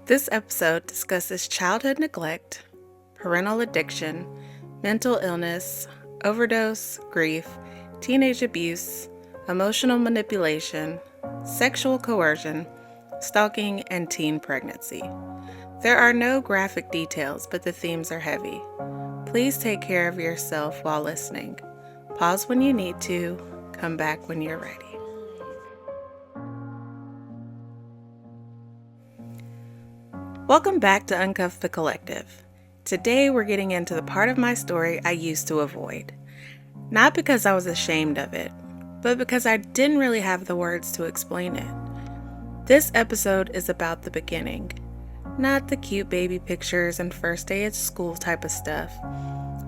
This episode discusses childhood neglect, parental addiction, mental illness, overdose, grief, teenage abuse, emotional manipulation, sexual coercion, stalking, and teen pregnancy. There are no graphic details, but the themes are heavy. Please take care of yourself while listening. Pause when you need to. Come back when you're ready. Welcome back to Uncuff the Collective. Today we're getting into the part of my story I used to avoid. Not because I was ashamed of it, but because I didn't really have the words to explain it. This episode is about the beginning. Not the cute baby pictures and first day at school type of stuff,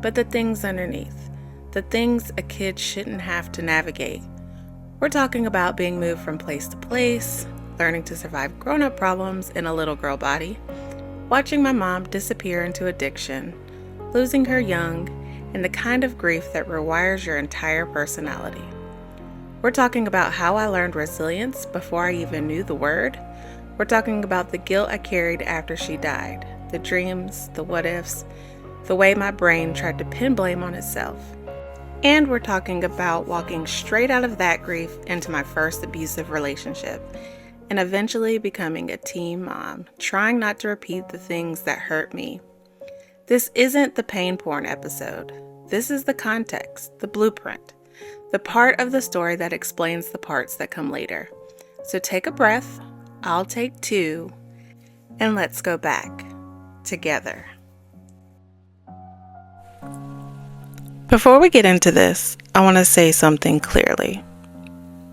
but the things underneath. The things a kid shouldn't have to navigate. We're talking about being moved from place to place, learning to survive grown-up problems in a little girl body, watching my mom disappear into addiction, losing her young, and the kind of grief that rewires your entire personality. We're talking about how I learned resilience before I even knew the word. We're talking about the guilt I carried after she died, the dreams, the what-ifs, the way my brain tried to pin blame on itself. And we're talking about walking straight out of that grief into my first abusive relationship, and eventually becoming a teen mom, trying not to repeat the things that hurt me. This isn't the pain porn episode. This is the context, the blueprint, the part of the story that explains the parts that come later. So take a breath, I'll take two, and let's go back together. Before we get into this, I want to say something clearly.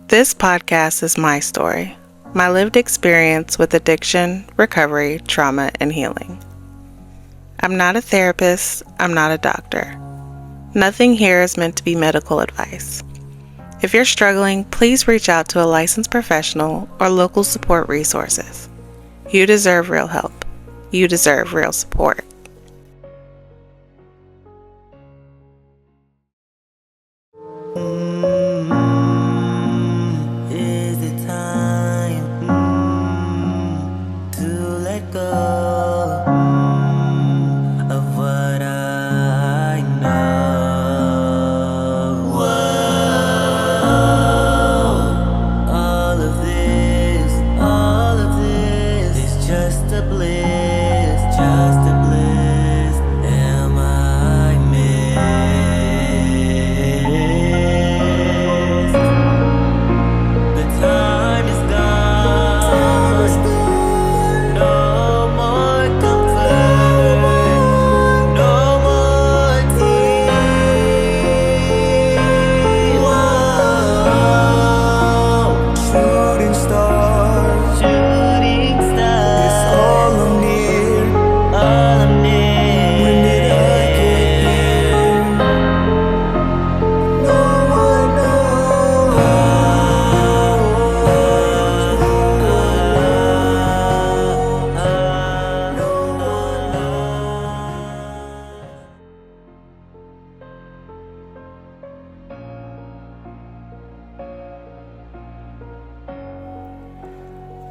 This podcast is my story. My lived experience with addiction, recovery, trauma, and healing. I'm not a therapist. I'm not a doctor. Nothing here is meant to be medical advice. If you're struggling, please reach out to a licensed professional or local support resources. You deserve real help. You deserve real support.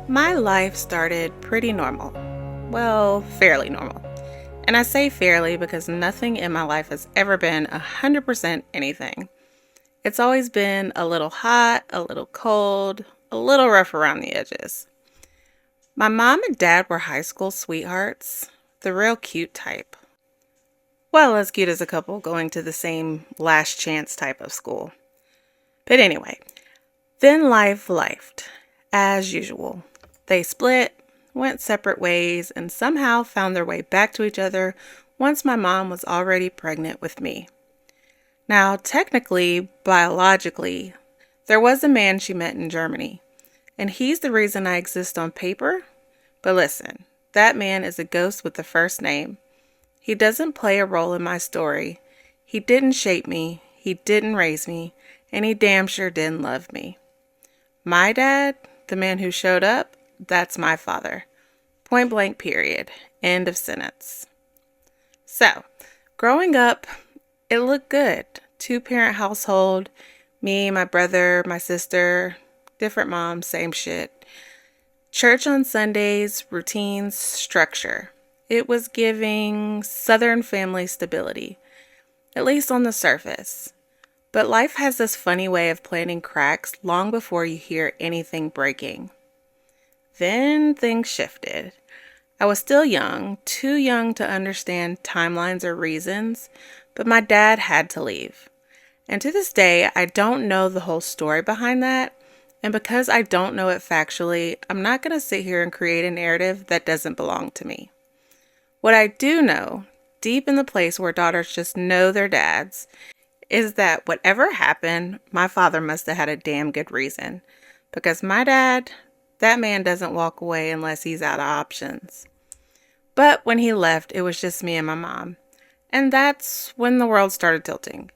My life started pretty normal. Well, fairly normal. And I say fairly because nothing in my life has ever been 100% anything. It's always been a little hot, a little cold, a little rough around the edges. My mom and dad were high school sweethearts, the real cute type. Well, as cute as a couple going to the same last chance type of school. But anyway, then life lifed, as usual. They split, went separate ways, and somehow found their way back to each other once my mom was already pregnant with me. Now, technically, biologically, there was a man she met in Germany, and he's the reason I exist on paper. But listen, that man is a ghost with the first name. He doesn't play a role in my story. He didn't shape me, he didn't raise me, and he damn sure didn't love me. My dad, the man who showed up, that's my father. Point blank, period. End of sentence. So, growing up, it looked good. 2-parent household. Me, my brother, my sister, different moms, same shit. Church on Sundays, routines, structure. It was giving Southern family stability, at least on the surface. But life has this funny way of planting cracks long before you hear anything breaking. Then things shifted. I was still young, too young to understand timelines or reasons, but my dad had to leave. And to this day, I don't know the whole story behind that. And because I don't know it factually, I'm not going to sit here and create a narrative that doesn't belong to me. What I do know, deep in the place where daughters just know their dads, is that whatever happened, my father must have had a damn good reason. Because my dad, that man doesn't walk away unless he's out of options. But when he left, it was just me and my mom. And that's when the world started tilting.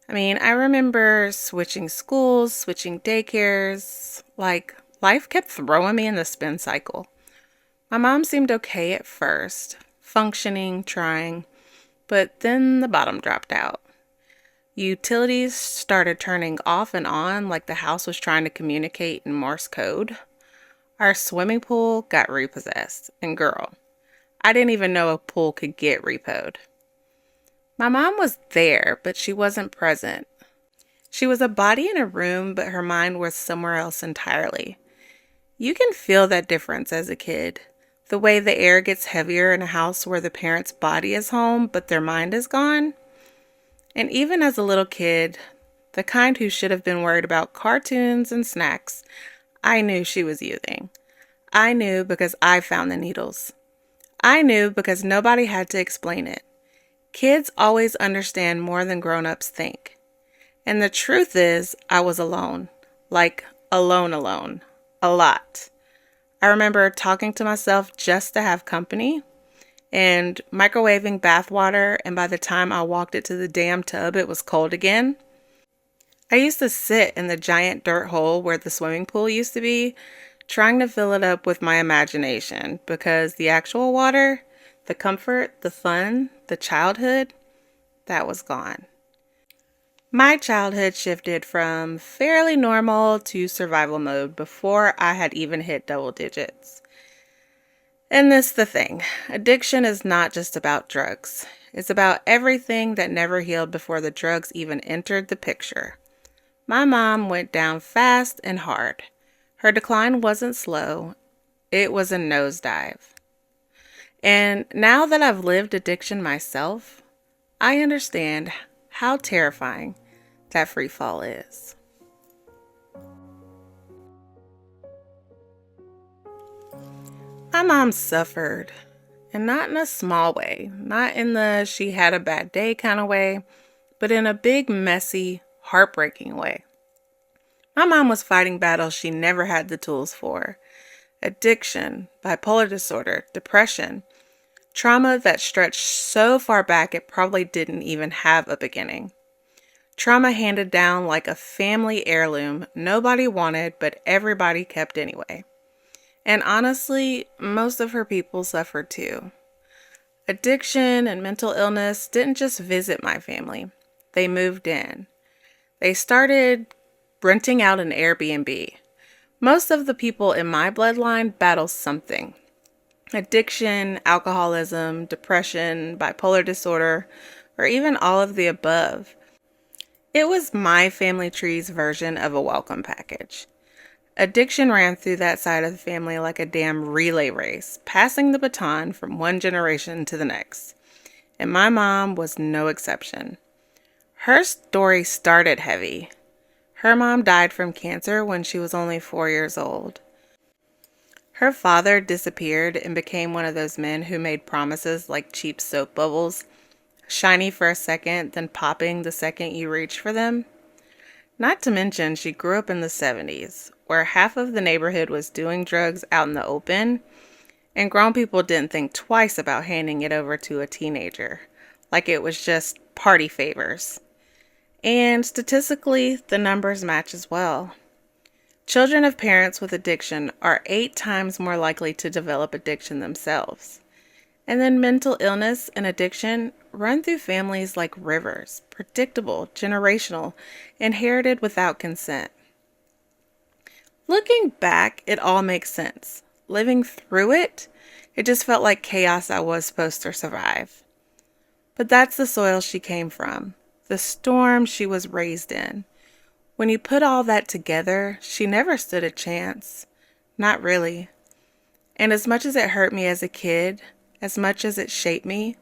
I remember switching schools, switching daycares. Life kept throwing me in the spin cycle. My mom seemed okay at first, functioning, trying, but then the bottom dropped out. Utilities started turning off and on like the house was trying to communicate in Morse code. Our swimming pool got repossessed, and girl, I didn't even know a pool could get repoed. My mom was there, but she wasn't present. She was a body in a room, but her mind was somewhere else entirely. You can feel that difference as a kid. The way the air gets heavier in a house where the parent's body is home, but their mind is gone. And even as a little kid, the kind who should have been worried about cartoons and snacks, I knew she was using. I knew because I found the needles. I knew because nobody had to explain it. Kids always understand more than grown-ups think. And the truth is, I was alone. Like, alone. A lot. I remember talking to myself just to have company and microwaving bath water, and by the time I walked it to the damn tub, it was cold again. I used to sit in the giant dirt hole where the swimming pool used to be, trying to fill it up with my imagination, because the actual water, the comfort, the fun, the childhood, that was gone. My childhood shifted from fairly normal to survival mode before I had even hit double digits. And this is the thing. Addiction is not just about drugs. It's about everything that never healed before the drugs even entered the picture. My mom went down fast and hard. Her decline wasn't slow. It was a nosedive. And now that I've lived addiction myself, I understand how terrifying that free fall is. My mom suffered, and not in a small way, not in the she had a bad day kind of way, but in a big, messy, heartbreaking way. My mom was fighting battles she never had the tools for. Addiction, bipolar disorder, depression, trauma that stretched so far back it probably didn't even have a beginning. Trauma handed down like a family heirloom nobody wanted, but everybody kept anyway. And honestly, most of her people suffered too. Addiction and mental illness didn't just visit my family. They moved in. They started renting out an Airbnb. Most of the people in my bloodline battle something. Addiction, alcoholism, depression, bipolar disorder, or even all of the above. It was my family tree's version of a welcome package. Addiction ran through that side of the family like a damn relay race, passing the baton from one generation to the next. And my mom was no exception. Her story started heavy. Her mom died from cancer when she was only 4 years old. Her father disappeared and became one of those men who made promises like cheap soap bubbles, shiny for a second, then popping the second you reach for them. Not to mention, she grew up in the 70s, where half of the neighborhood was doing drugs out in the open, and grown people didn't think twice about handing it over to a teenager, like it was just party favors. And statistically, the numbers match as well. Children of parents with addiction are 8 times more likely to develop addiction themselves. And then mental illness and addiction run through families like rivers, predictable, generational, inherited without consent. Looking back, it all makes sense. living through it, it just felt like chaos I was supposed to survive. But that's the soil she came from, the storm she was raised in. When you put all that together, she never stood a chance. Not really. And as much as it hurt me as a kid, as much as it shaped me,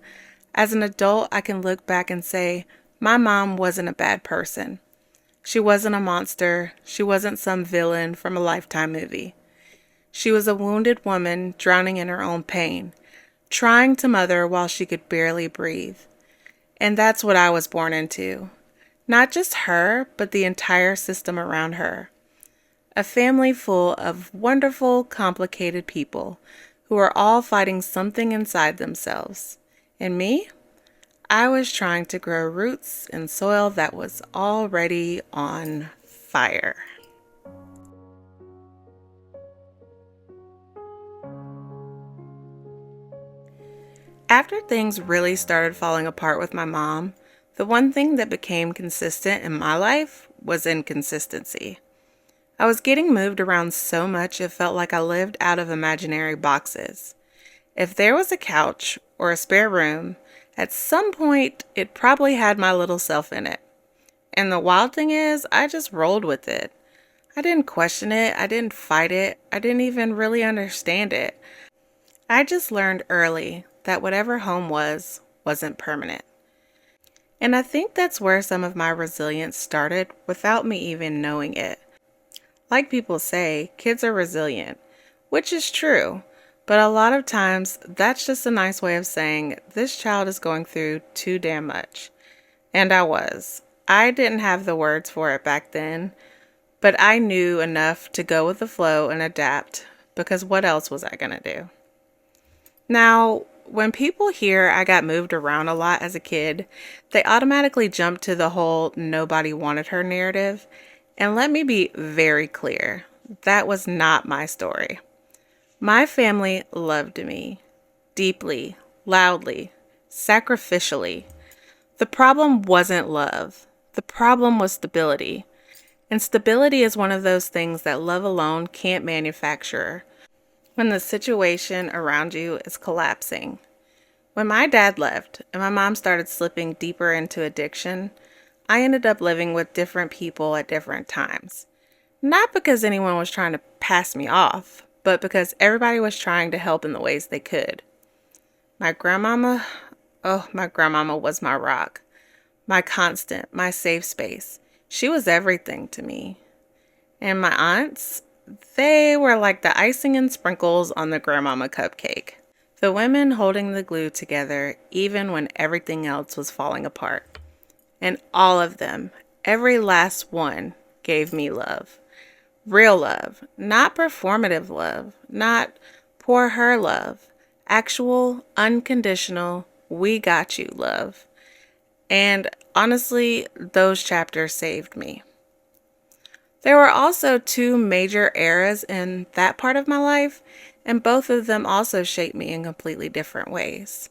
as an adult, I can look back and say, my mom wasn't a bad person. She wasn't a monster. She wasn't some villain from a Lifetime movie. She was a wounded woman drowning in her own pain, trying to mother while she could barely breathe. And that's what I was born into. Not just her, but the entire system around her. A family full of wonderful, complicated people who are all fighting something inside themselves. And me? I was trying to grow roots in soil that was already on fire. After things really started falling apart with my mom, the one thing that became consistent in my life was inconsistency. I was getting moved around so much it felt like I lived out of imaginary boxes. If there was a couch or a spare room, at some point it probably had my little self in it. And the wild thing is, I just rolled with it. I didn't question it, I didn't fight it, I didn't even really understand it. I just learned early that whatever home was, wasn't permanent. And I think that's where some of my resilience started without me even knowing it. Like people say, kids are resilient, which is true, but a lot of times that's just a nice way of saying this child is going through too damn much. And I was. I didn't have the words for it back then, but I knew enough to go with the flow and adapt, because what else was I going to do? Now, when people hear I got moved around a lot as a kid, they automatically jump to the whole nobody wanted her narrative. And let me be very clear, that was not my story. My family loved me deeply, loudly, sacrificially. The problem wasn't love. The problem was stability. And stability is one of those things that love alone can't manufacture when the situation around you is collapsing. When my dad left and my mom started slipping deeper into addiction, I ended up living with different people at different times. Not because anyone was trying to pass me off, but because everybody was trying to help in the ways they could. My grandmama was my rock, my constant, my safe space. She was everything to me. And my aunts, they were like the icing and sprinkles on the grandmama cupcake. The women holding the glue together even when everything else was falling apart. And all of them, every last one, gave me love. Real love, not performative love, not pour her love. Actual, unconditional, we got you love. And honestly, those chapters saved me. There were also two major eras in that part of my life, and both of them also shaped me in completely different ways.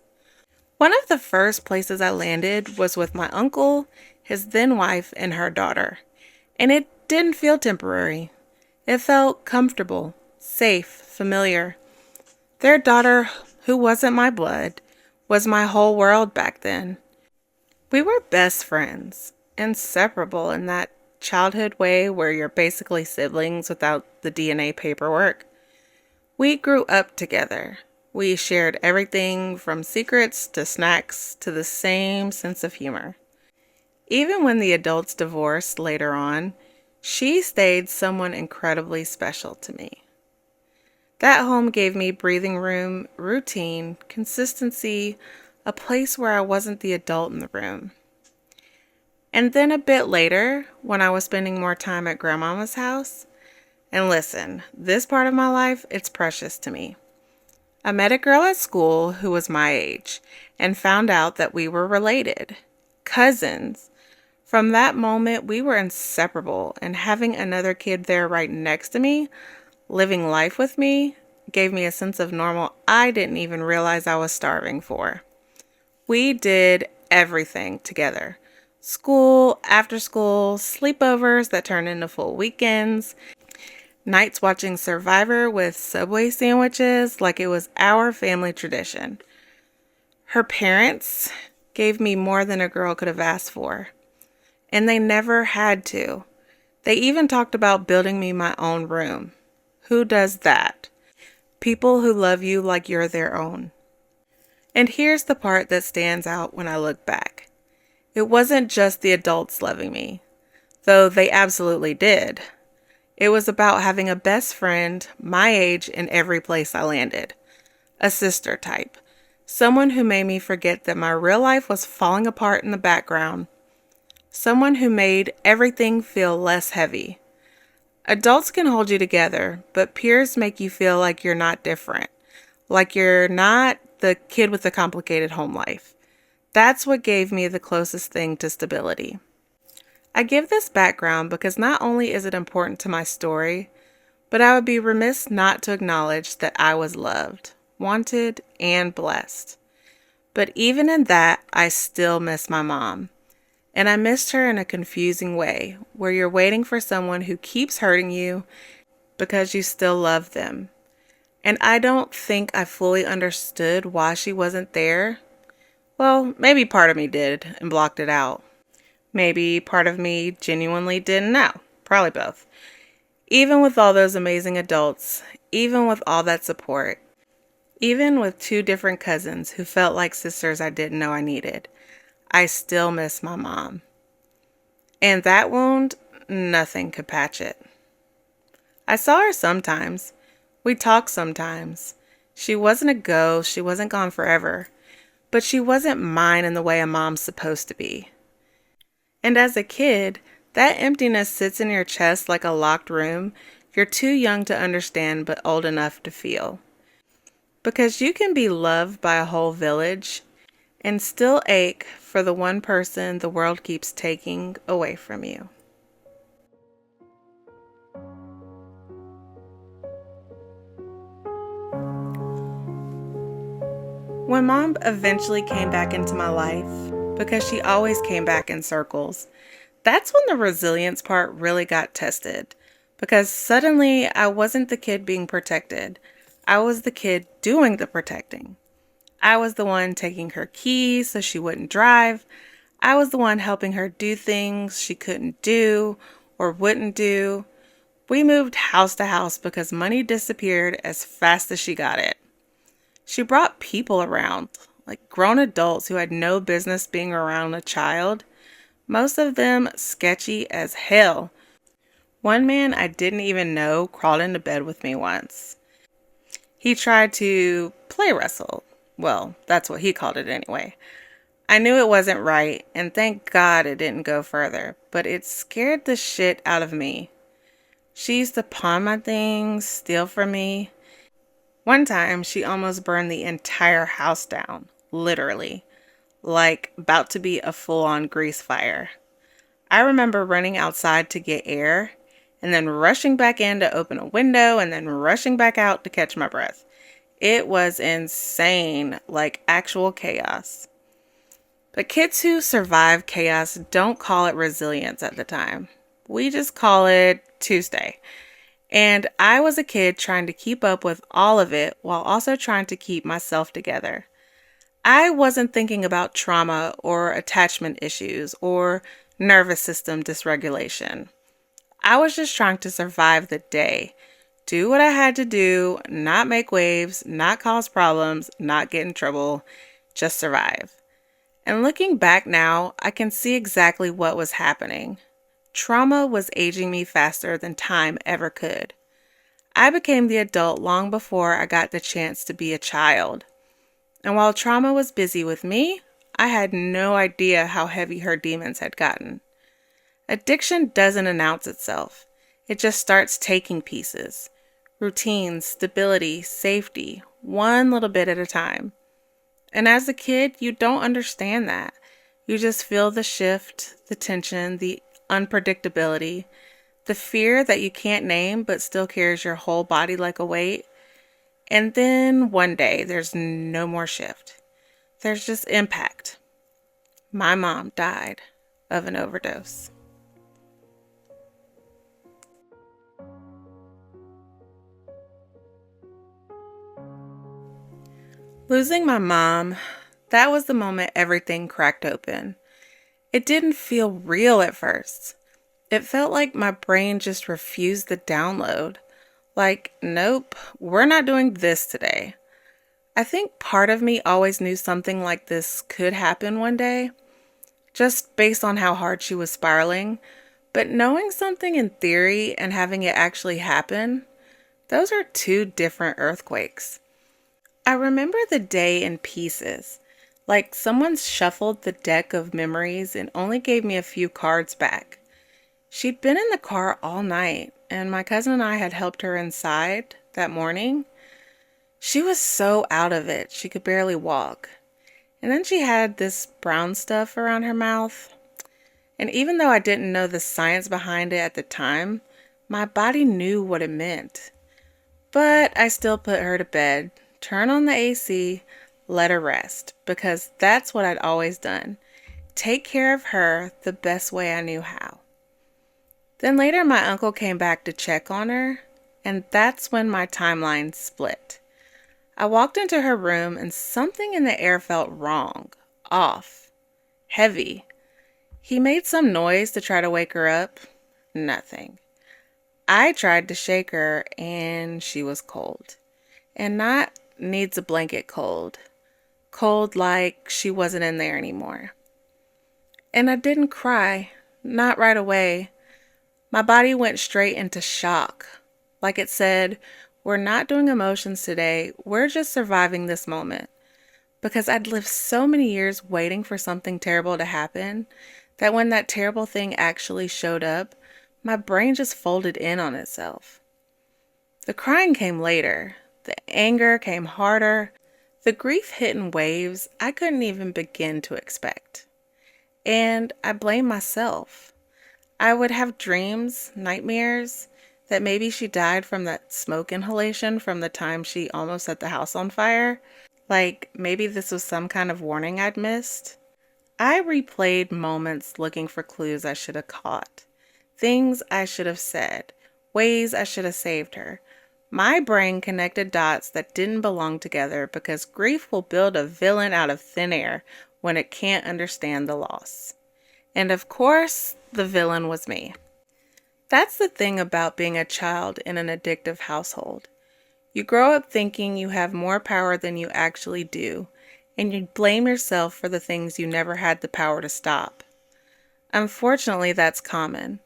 One of the first places I landed was with my uncle, his then wife, and her daughter. And it didn't feel temporary. It felt comfortable, safe, familiar. Their daughter, who wasn't my blood, was my whole world back then. We were best friends, inseparable in that childhood way where you're basically siblings without the DNA paperwork. We grew up together. We shared everything from secrets to snacks to the same sense of humor. Even when the adults divorced later on, she stayed someone incredibly special to me. That home gave me breathing room, routine, consistency, a place where I wasn't the adult in the room. And then a bit later, when I was spending more time at Grandmama's house, and listen, this part of my life, it's precious to me. I met a girl at school who was my age and found out that we were related, cousins. From that moment, we were inseparable, and having another kid there right next to me, living life with me, gave me a sense of normal I didn't even realize I was starving for. We did everything together. School, after school, sleepovers that turned into full weekends. Nights watching Survivor with Subway sandwiches like it was our family tradition. Her parents gave me more than a girl could have asked for, and they never had to. They even talked about building me my own room. Who does that? People who love you like you're their own. And here's the part that stands out when I look back. It wasn't just the adults loving me, though they absolutely did. It was about having a best friend my age in every place I landed. A sister type. Someone who made me forget that my real life was falling apart in the background. Someone who made everything feel less heavy. Adults can hold you together, but peers make you feel like you're not different. Like you're not the kid with the complicated home life. That's what gave me the closest thing to stability. I give this background because not only is it important to my story, but I would be remiss not to acknowledge that I was loved, wanted, and blessed. But even in that, I still miss my mom. And I missed her in a confusing way, where you're waiting for someone who keeps hurting you because you still love them. And I don't think I fully understood why she wasn't there. Well, maybe part of me did and blocked it out. Maybe part of me genuinely didn't know. Probably both. Even with all those amazing adults, even with all that support, even with two different cousins who felt like sisters I didn't know I needed, I still miss my mom. And that wound, nothing could patch it. I saw her sometimes. We talked sometimes. She wasn't a ghost, she wasn't gone forever, but she wasn't mine in the way a mom's supposed to be. And as a kid, that emptiness sits in your chest like a locked room you're too young to understand but old enough to feel. Because you can be loved by a whole village and still ache for the one person the world keeps taking away from you. When mom eventually came back into my life, because she always came back in circles, that's when the resilience part really got tested. Because suddenly I wasn't the kid being protected. I was the kid doing the protecting. I was the one taking her keys so she wouldn't drive. I was the one helping her do things she couldn't do or wouldn't do. We moved house to house because money disappeared as fast as she got it. She brought people around, like grown adults who had no business being around a child. Most of them sketchy as hell. One man I didn't even know crawled into bed with me once. He tried to play wrestle. Well, that's what he called it anyway. I knew it wasn't right, and thank God it didn't go further, but it scared the shit out of me. She used to pawn my things, steal from me. One time, she almost burned the entire house down, literally, like about to be a full-on grease fire. I remember running outside to get air, and then rushing back in to open a window, and then rushing back out to catch my breath. It was insane, like actual chaos. But kids who survive chaos don't call it resilience at the time. We just call it Tuesday. And I was a kid trying to keep up with all of it while also trying to keep myself together. I wasn't thinking about trauma or attachment issues or nervous system dysregulation. I was just trying to survive the day, do what I had to do, not make waves, not cause problems, not get in trouble, just survive. And looking back now, I can see exactly what was happening. Trauma was aging me faster than time ever could. I became the adult long before I got the chance to be a child. And while trauma was busy with me, I had no idea how heavy her demons had gotten. Addiction doesn't announce itself. It just starts taking pieces. Routines, stability, safety, one little bit at a time. And as a kid, you don't understand that. You just feel the shift, the tension, the unpredictability, the fear that you can't name but still carries your whole body like a weight. And then one day, there's no more shift. There's just impact. My mom died of an overdose. Losing my mom, that was the moment everything cracked open. It didn't feel real at first. It felt like my brain just refused the download. Like, nope, we're not doing this today. I think part of me always knew something like this could happen one day, just based on how hard she was spiraling. But knowing something in theory and having it actually happen, those are two different earthquakes. I remember the day in pieces. Like someone shuffled the deck of memories and only gave me a few cards back. She'd been in the car all night, and my cousin and I had helped her inside that morning. She was so out of it, she could barely walk. And then she had this brown stuff around her mouth. And even though I didn't know the science behind it at the time, my body knew what it meant. But I still put her to bed, turn on the AC, let her rest, because that's what I'd always done. Take care of her the best way I knew how. Then later my uncle came back to check on her, and that's when my timeline split. I walked into her room and something in the air felt wrong, off, heavy. He made some noise to try to wake her up. Nothing. I tried to shake her and she was cold. And not needs a blanket cold. Cold like she wasn't in there anymore. And I didn't cry. Not right away. My body went straight into shock. Like it said, we're not doing emotions today. We're just surviving this moment. Because I'd lived so many years waiting for something terrible to happen that when that terrible thing actually showed up, my brain just folded in on itself. The crying came later. The anger came harder. The grief hit in waves I couldn't even begin to expect. And I blamed myself. I would have dreams, nightmares, that maybe she died from that smoke inhalation from the time she almost set the house on fire. Like maybe this was some kind of warning I'd missed. I replayed moments looking for clues I should have caught, things I should have said, ways I should have saved her. My brain connected dots that didn't belong together because grief will build a villain out of thin air when it can't understand the loss. And of course, the villain was me. That's the thing about being a child in an addictive household. You grow up thinking you have more power than you actually do, and you blame yourself for the things you never had the power to stop. Unfortunately, that's common,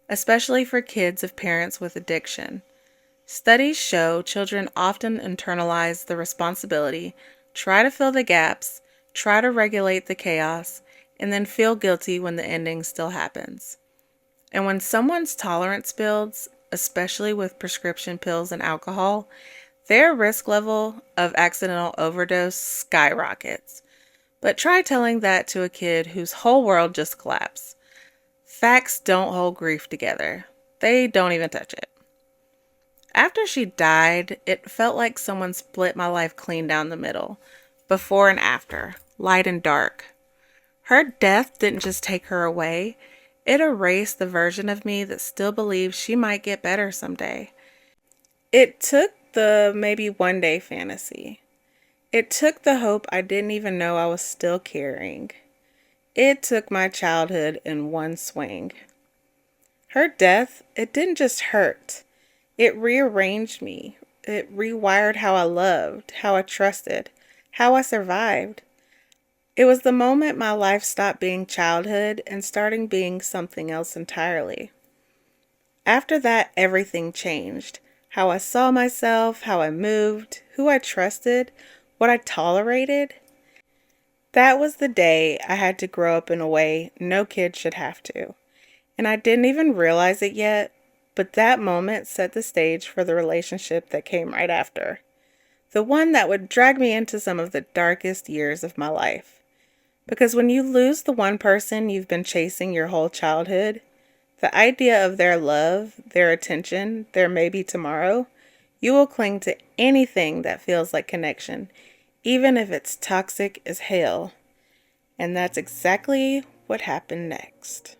especially for kids of parents with addiction. Studies show children often internalize the responsibility, try to fill the gaps, try to regulate the chaos, and then feel guilty when the ending still happens. And when someone's tolerance builds, especially with prescription pills and alcohol, their risk level of accidental overdose skyrockets. But try telling that to a kid whose whole world just collapsed. Facts don't hold grief together. They don't even touch it. After she died, it felt like someone split my life clean down the middle, before and after, light and dark. Her death didn't just take her away, it erased the version of me that still believes she might get better someday. It took the maybe one day fantasy. It took the hope I didn't even know I was still carrying. It took my childhood in one swing. Her death, it didn't just hurt. It rearranged me. It rewired how I loved, how I trusted, how I survived. It was the moment my life stopped being childhood and starting being something else entirely. After that, everything changed. How I saw myself, how I moved, who I trusted, what I tolerated. That was the day I had to grow up in a way no kid should have to. And I didn't even realize it yet, but that moment set the stage for the relationship that came right after. The one that would drag me into some of the darkest years of my life. Because when you lose the one person you've been chasing your whole childhood, the idea of their love, their attention, their maybe tomorrow, you will cling to anything that feels like connection, even if it's toxic as hell. And that's exactly what happened next.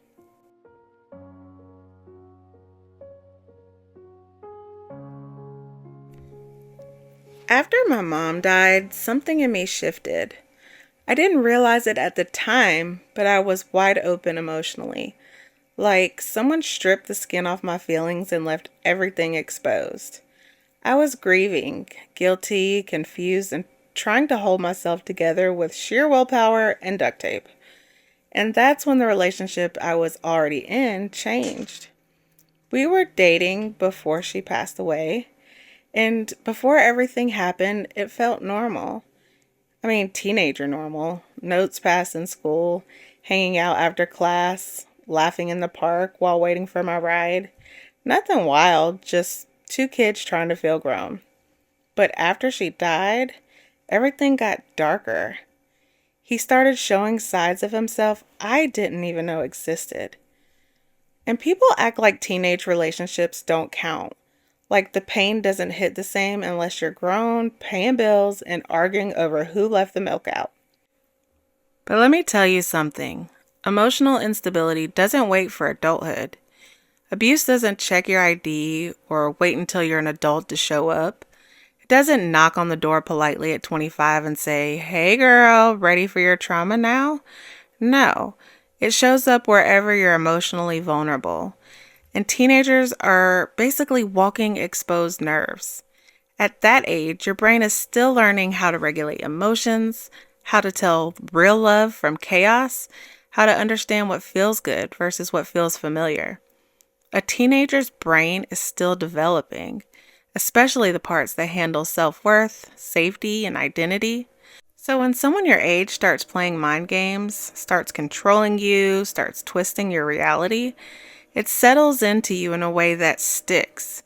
After my mom died, something in me shifted. I didn't realize it at the time, but I was wide open emotionally. Like someone stripped the skin off my feelings and left everything exposed. I was grieving, guilty, confused, and trying to hold myself together with sheer willpower and duct tape. And that's when the relationship I was already in changed. We were dating before she passed away, and before everything happened, it felt normal. I mean, teenager normal. Notes passed in school, hanging out after class, laughing in the park while waiting for my ride. Nothing wild, just two kids trying to feel grown. But after she died, everything got darker. He started showing sides of himself I didn't even know existed. And people act like teenage relationships don't count. Like the pain doesn't hit the same unless you're grown, paying bills, and arguing over who left the milk out. But let me tell you something. Emotional instability doesn't wait for adulthood. Abuse doesn't check your ID or wait until you're an adult to show up. It doesn't knock on the door politely at 25 and say, "Hey girl, ready for your trauma now?" No, it shows up wherever you're emotionally vulnerable. And teenagers are basically walking exposed nerves. At that age, your brain is still learning how to regulate emotions, how to tell real love from chaos, how to understand what feels good versus what feels familiar. A teenager's brain is still developing, especially the parts that handle self-worth, safety, and identity. So when someone your age starts playing mind games, starts controlling you, starts twisting your reality, it settles into you in a way that sticks.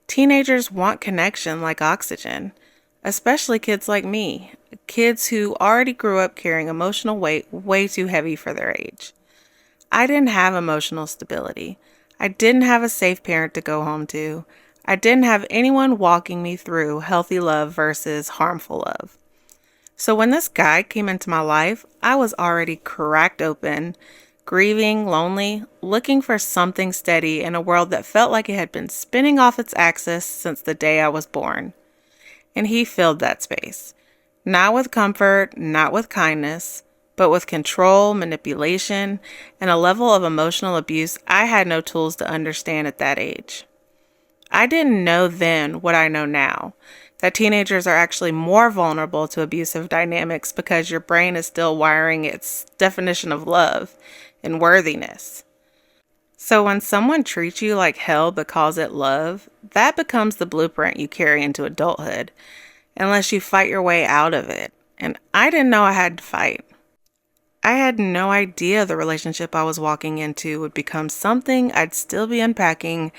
Teenagers want connection like oxygen, especially kids like me, kids who already grew up carrying emotional weight way too heavy for their age. I didn't have emotional stability. I didn't have a safe parent to go home to. I didn't have anyone walking me through healthy love versus harmful love. So when this guy came into my life, I was already cracked open, grieving, lonely, looking for something steady in a world that felt like it had been spinning off its axis since the day I was born. And he filled that space. Not with comfort, not with kindness, but with control, manipulation, and a level of emotional abuse I had no tools to understand at that age. I didn't know then what I know now, that teenagers are actually more vulnerable to abusive dynamics because your brain is still wiring its definition of love and worthiness. So when someone treats you like hell but calls it love, that becomes the blueprint you carry into adulthood, unless you fight your way out of it. And I didn't know I had to fight. I had no idea the relationship I was walking into would become something I'd still be unpacking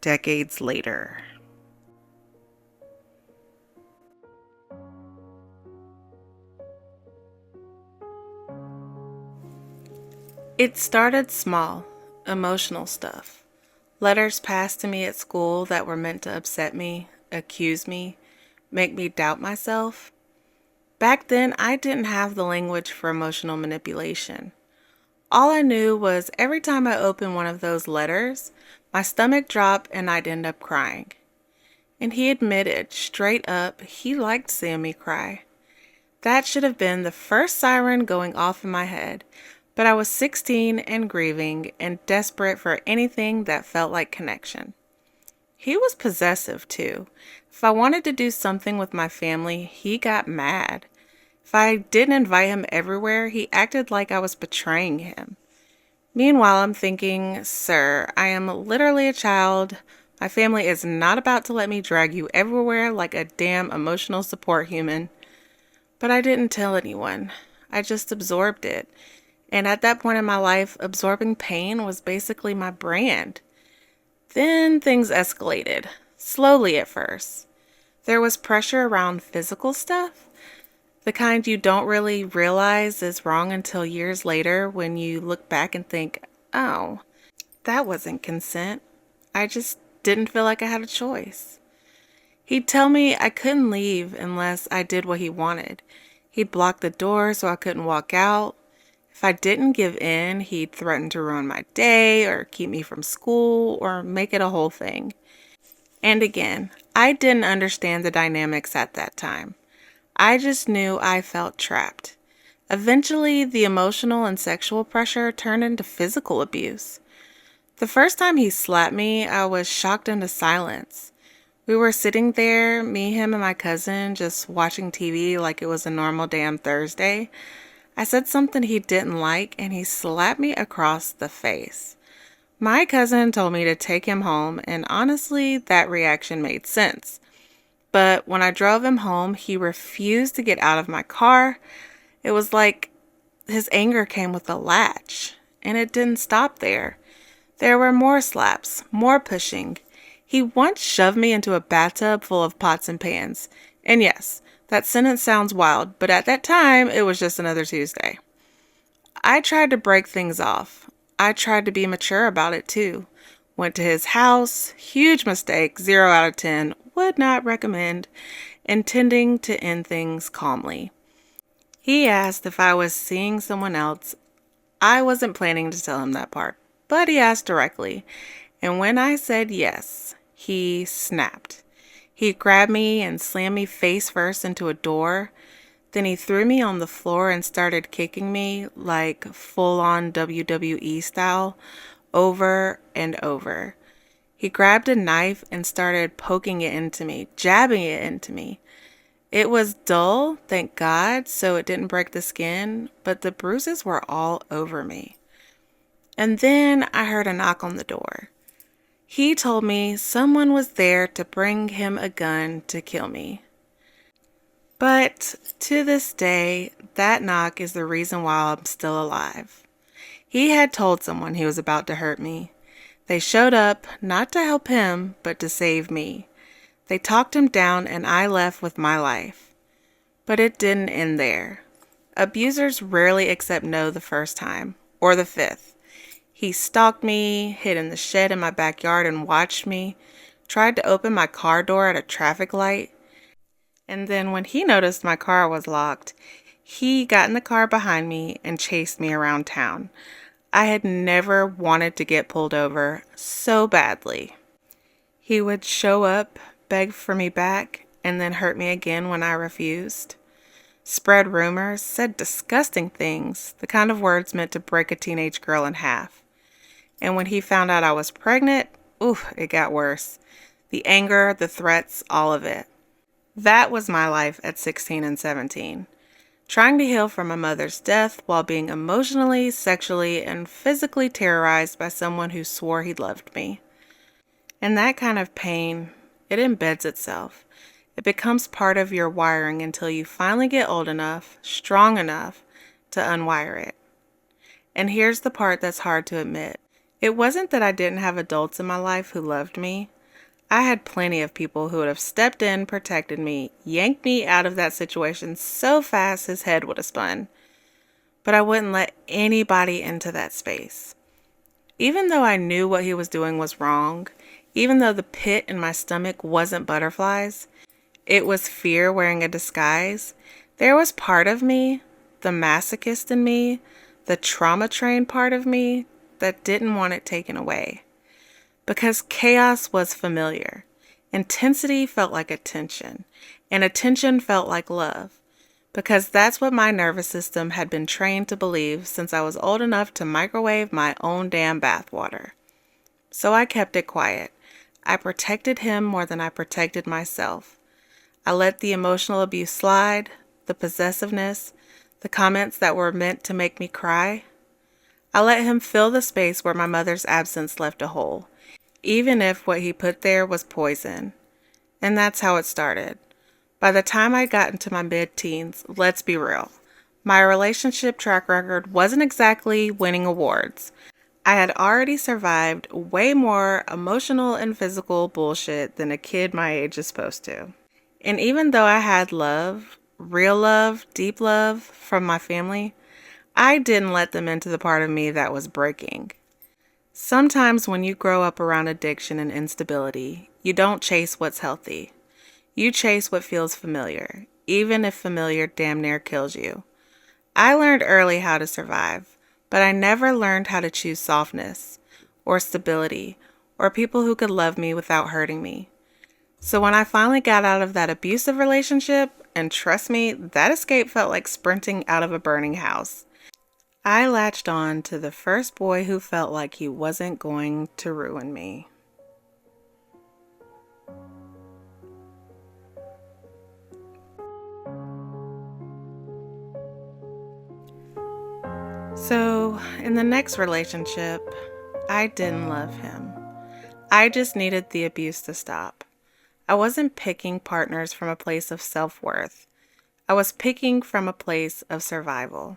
decades later. It started small, emotional stuff. Letters passed to me at school that were meant to upset me, accuse me, make me doubt myself. Back then, I didn't have the language for emotional manipulation. All I knew was every time I opened one of those letters, my stomach dropped and I'd end up crying. And he admitted straight up he liked seeing me cry. That should have been the first siren going off in my head, but I was 16 and grieving and desperate for anything that felt like connection. He was possessive too. If I wanted to do something with my family, he got mad. If I didn't invite him everywhere, he acted like I was betraying him. Meanwhile, I'm thinking, sir, I am literally a child. My family is not about to let me drag you everywhere like a damn emotional support human. But I didn't tell anyone. I just absorbed it. And at that point in my life, absorbing pain was basically my brand. Then things escalated, slowly at first. There was pressure around physical stuff, the kind you don't really realize is wrong until years later when you look back and think, oh, that wasn't consent. I just didn't feel like I had a choice. He'd tell me I couldn't leave unless I did what he wanted. He'd block the door so I couldn't walk out. If I didn't give in, he'd threaten to ruin my day or keep me from school or make it a whole thing. And again, I didn't understand the dynamics at that time. I just knew I felt trapped. Eventually, the emotional and sexual pressure turned into physical abuse. The first time he slapped me, I was shocked into silence. We were sitting there, me, him, and my cousin, just watching TV like it was a normal damn Thursday. I said something he didn't like, and he slapped me across the face. My cousin told me to take him home, and honestly, that reaction made sense. But when I drove him home, he refused to get out of my car. It was like his anger came with a latch, and it didn't stop there. There were more slaps, more pushing. He once shoved me into a bathtub full of pots and pans. And yes, that sentence sounds wild, but at that time, it was just another Tuesday. I tried to break things off. I tried to be mature about it too. Went to his house, huge mistake, 0 out of 10, would not recommend, intending to end things calmly. He asked if I was seeing someone else. I wasn't planning to tell him that part, but he asked directly. And when I said yes, he snapped. He grabbed me and slammed me face first into a door. Then he threw me on the floor and started kicking me like full-on WWE style over and over. He grabbed a knife and started poking it into me, jabbing it into me. It was dull, thank God, so it didn't break the skin, but the bruises were all over me. And then I heard a knock on the door. He told me someone was there to bring him a gun to kill me. But to this day, that knock is the reason why I'm still alive. He had told someone he was about to hurt me. They showed up, not to help him, but to save me. They talked him down and I left with my life. But it didn't end there. Abusers rarely accept no the first time, or the fifth. He stalked me, hid in the shed in my backyard and watched me, tried to open my car door at a traffic light. And then when he noticed my car was locked, he got in the car behind me and chased me around town. I had never wanted to get pulled over so badly. He would show up, beg for me back, and then hurt me again when I refused. Spread rumors, said disgusting things, the kind of words meant to break a teenage girl in half. And when he found out I was pregnant, it got worse. The anger, the threats, all of it. That was my life at 16 and 17. Trying to heal from my mother's death while being emotionally, sexually, and physically terrorized by someone who swore he loved me. And that kind of pain, it embeds itself. It becomes part of your wiring until you finally get old enough, strong enough to unwire it. And here's the part that's hard to admit. It wasn't that I didn't have adults in my life who loved me. I had plenty of people who would have stepped in, protected me, yanked me out of that situation so fast his head would have spun. But I wouldn't let anybody into that space. Even though I knew what he was doing was wrong, even though the pit in my stomach wasn't butterflies, it was fear wearing a disguise, there was part of me, the masochist in me, the trauma-trained part of me, that didn't want it taken away. Because chaos was familiar. Intensity felt like attention, and attention felt like love. Because that's what my nervous system had been trained to believe since I was old enough to microwave my own damn bathwater. So I kept it quiet. I protected him more than I protected myself. I let the emotional abuse slide, the possessiveness, the comments that were meant to make me cry. I let him fill the space where my mother's absence left a hole, even if what he put there was poison. And that's how it started. By the time I got into my mid-teens, let's be real, my relationship track record wasn't exactly winning awards. I had already survived way more emotional and physical bullshit than a kid my age is supposed to. And even though I had love, real love, deep love from my family, I didn't let them into the part of me that was breaking. Sometimes when you grow up around addiction and instability, you don't chase what's healthy. You chase what feels familiar, even if familiar damn near kills you. I learned early how to survive, but I never learned how to choose softness, or stability, or people who could love me without hurting me. So when I finally got out of that abusive relationship, and trust me, that escape felt like sprinting out of a burning house, I latched on to the first boy who felt like he wasn't going to ruin me. So, in the next relationship, I didn't love him. I just needed the abuse to stop. I wasn't picking partners from a place of self-worth. I was picking from a place of survival.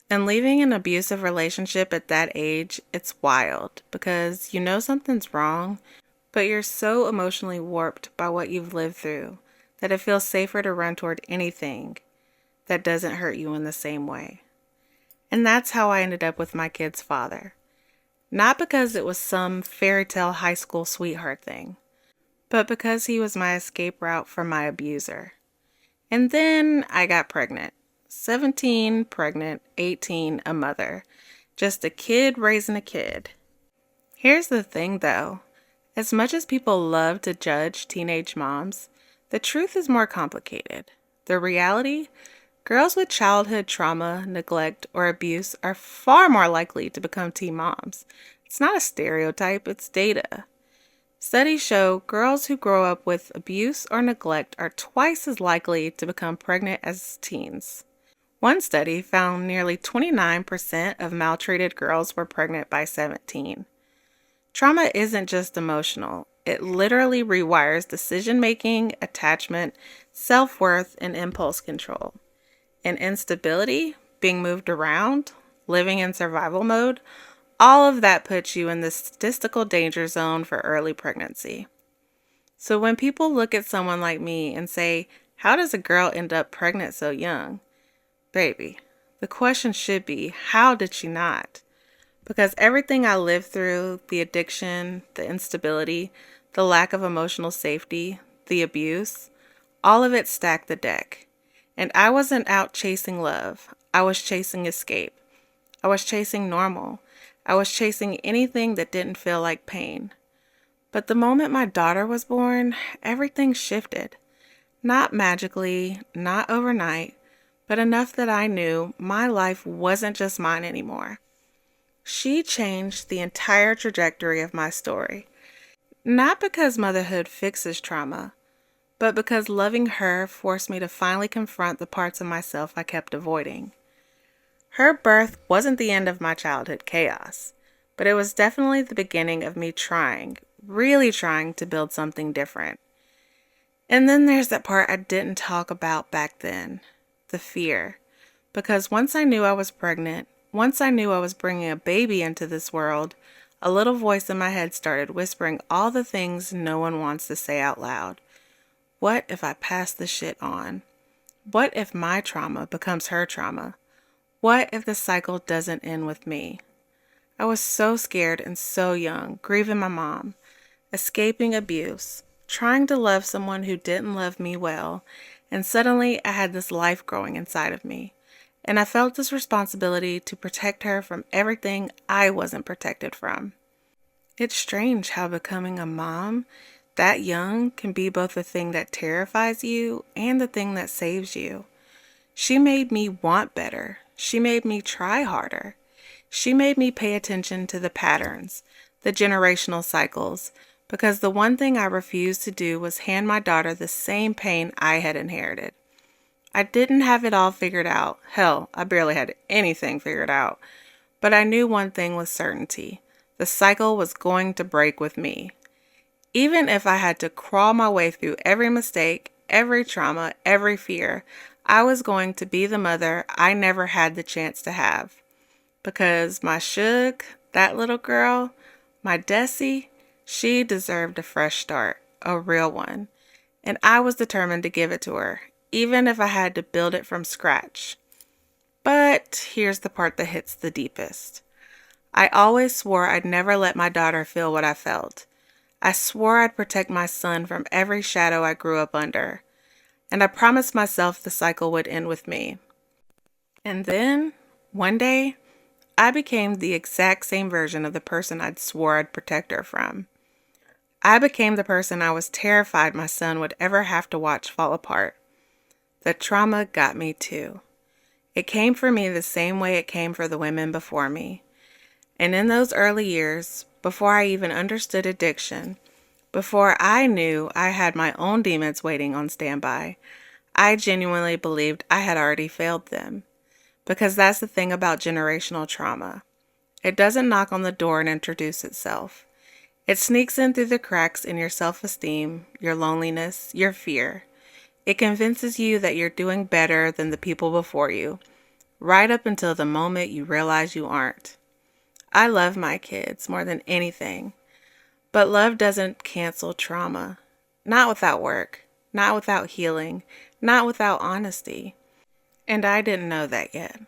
And leaving an abusive relationship at that age, it's wild because you know something's wrong, but you're so emotionally warped by what you've lived through that it feels safer to run toward anything that doesn't hurt you in the same way. And that's how I ended up with my kid's father. Not because it was some fairy tale high school sweetheart thing, but because he was my escape route from my abuser. And then I got pregnant. 17, pregnant, 18, a mother. Just a kid raising a kid. Here's the thing though. As much as people love to judge teenage moms, the truth is more complicated. The reality, girls with childhood trauma, neglect, or abuse are far more likely to become teen moms. It's not a stereotype, it's data. Studies show girls who grow up with abuse or neglect are twice as likely to become pregnant as teens. One study found nearly 29% of maltreated girls were pregnant by 17. Trauma isn't just emotional, it literally rewires decision making, attachment, self worth, and impulse control. And instability, being moved around, living in survival mode, all of that puts you in the statistical danger zone for early pregnancy. So when people look at someone like me and say, how does a girl end up pregnant so young? Baby, the question should be, how did she not? Because everything I lived through, the addiction, the instability, the lack of emotional safety, the abuse, all of it stacked the deck. And I wasn't out chasing love. I was chasing escape. I was chasing normal. I was chasing anything that didn't feel like pain. But the moment my daughter was born, everything shifted. Not magically, not overnight, but enough that I knew my life wasn't just mine anymore. She changed the entire trajectory of my story. Not because motherhood fixes trauma, but because loving her forced me to finally confront the parts of myself I kept avoiding. Her birth wasn't the end of my childhood chaos, but it was definitely the beginning of me trying, really trying to build something different. And then there's that part I didn't talk about back then, the fear. Because once I knew I was pregnant, once I knew I was bringing a baby into this world, a little voice in my head started whispering all the things no one wants to say out loud. What if I pass this shit on? What if my trauma becomes her trauma? What if the cycle doesn't end with me? I was so scared and so young, grieving my mom, escaping abuse, trying to love someone who didn't love me well, and suddenly I had this life growing inside of me. And I felt this responsibility to protect her from everything I wasn't protected from. It's strange how becoming a mom that young can be both the thing that terrifies you and the thing that saves you. She made me want better. She made me try harder. She made me pay attention to the patterns, the generational cycles, because the one thing I refused to do was hand my daughter the same pain I had inherited. I didn't have it all figured out. Hell, I barely had anything figured out. But I knew one thing with certainty. The cycle was going to break with me. Even if I had to crawl my way through every mistake, every trauma, every fear, I was going to be the mother I never had the chance to have. Because my Shug, that little girl, my Desi, she deserved a fresh start, a real one. And I was determined to give it to her, even if I had to build it from scratch. But here's the part that hits the deepest. I always swore I'd never let my daughter feel what I felt. I swore I'd protect my son from every shadow I grew up under. And I promised myself the cycle would end with me. And then, one day, I became the exact same version of the person I'd swore I'd protect her from. I became the person I was terrified my son would ever have to watch fall apart. The trauma got me too. It came for me the same way it came for the women before me. And in those early years, before I even understood addiction, before I knew I had my own demons waiting on standby, I genuinely believed I had already failed them. Because that's the thing about generational trauma. It doesn't knock on the door and introduce itself. It sneaks in through the cracks in your self-esteem, your loneliness, your fear. It convinces you that you're doing better than the people before you, right up until the moment you realize you aren't. I love my kids more than anything, but love doesn't cancel trauma. Not without work, not without healing, not without honesty. And I didn't know that yet.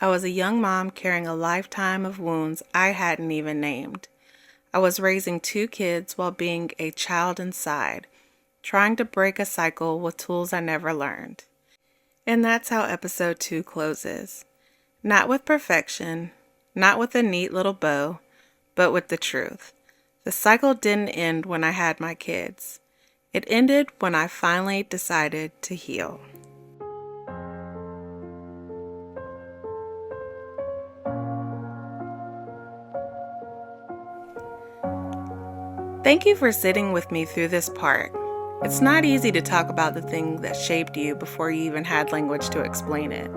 I was a young mom carrying a lifetime of wounds I hadn't even named. I was raising 2 kids while being a child inside, trying to break a cycle with tools I never learned. And that's how episode 2 closes. Not with perfection, not with a neat little bow, but with the truth. The cycle didn't end when I had my kids. It ended when I finally decided to heal. Thank you for sitting with me through this part. It's not easy to talk about the thing that shaped you before you even had language to explain it.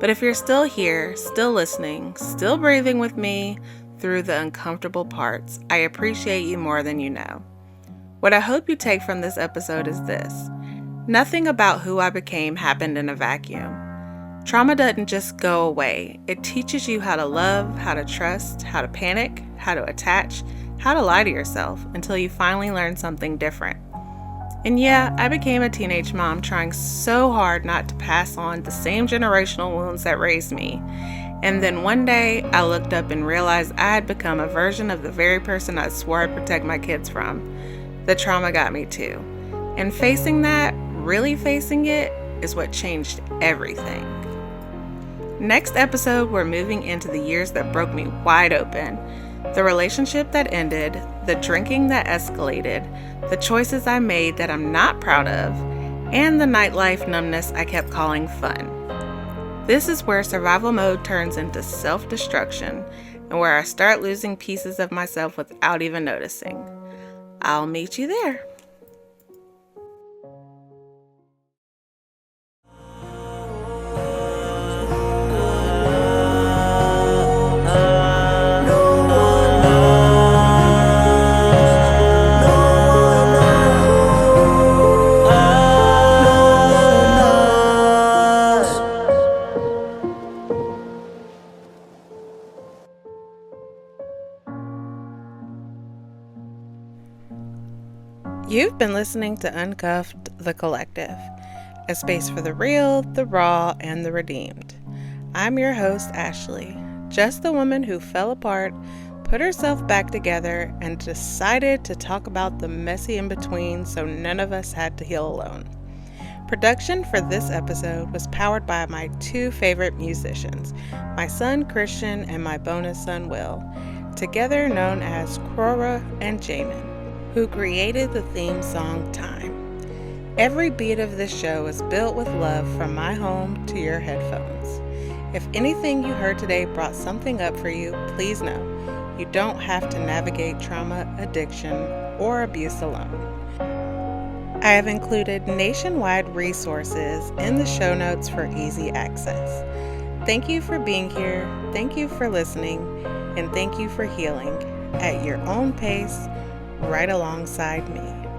But if you're still here, still listening, still breathing with me through the uncomfortable parts, I appreciate you more than you know. What I hope you take from this episode is this. Nothing about who I became happened in a vacuum. Trauma doesn't just go away. It teaches you how to love, how to trust, how to panic, how to attach, how to lie to yourself until you finally learn something different. And yeah, I became a teenage mom trying so hard not to pass on the same generational wounds that raised me. And then one day, I looked up and realized I had become a version of the very person I swore I'd protect my kids from. The trauma got me too. And facing that, really facing it, is what changed everything. Next episode, we're moving into the years that broke me wide open. The relationship that ended, the drinking that escalated, the choices I made that I'm not proud of, and the nightlife numbness I kept calling fun. This is where survival mode turns into self-destruction and where I start losing pieces of myself without even noticing. I'll meet you there. You've been listening to Uncuffed, the Collective, a space for the real, the raw, and the redeemed. I'm your host, Ashley, just the woman who fell apart, put herself back together, and decided to talk about the messy in-between so none of us had to heal alone. Production for this episode was powered by my 2 favorite musicians, my son Christian and my bonus son Will, together known as Crora and Jamin, who created the theme song Time. Every beat of this show is built with love from my home to your headphones. If anything you heard today brought something up for you, please know you don't have to navigate trauma, addiction, or abuse alone. I have included nationwide resources in the show notes for easy access. Thank you for being here, thank you for listening, and thank you for healing at your own pace, right alongside me.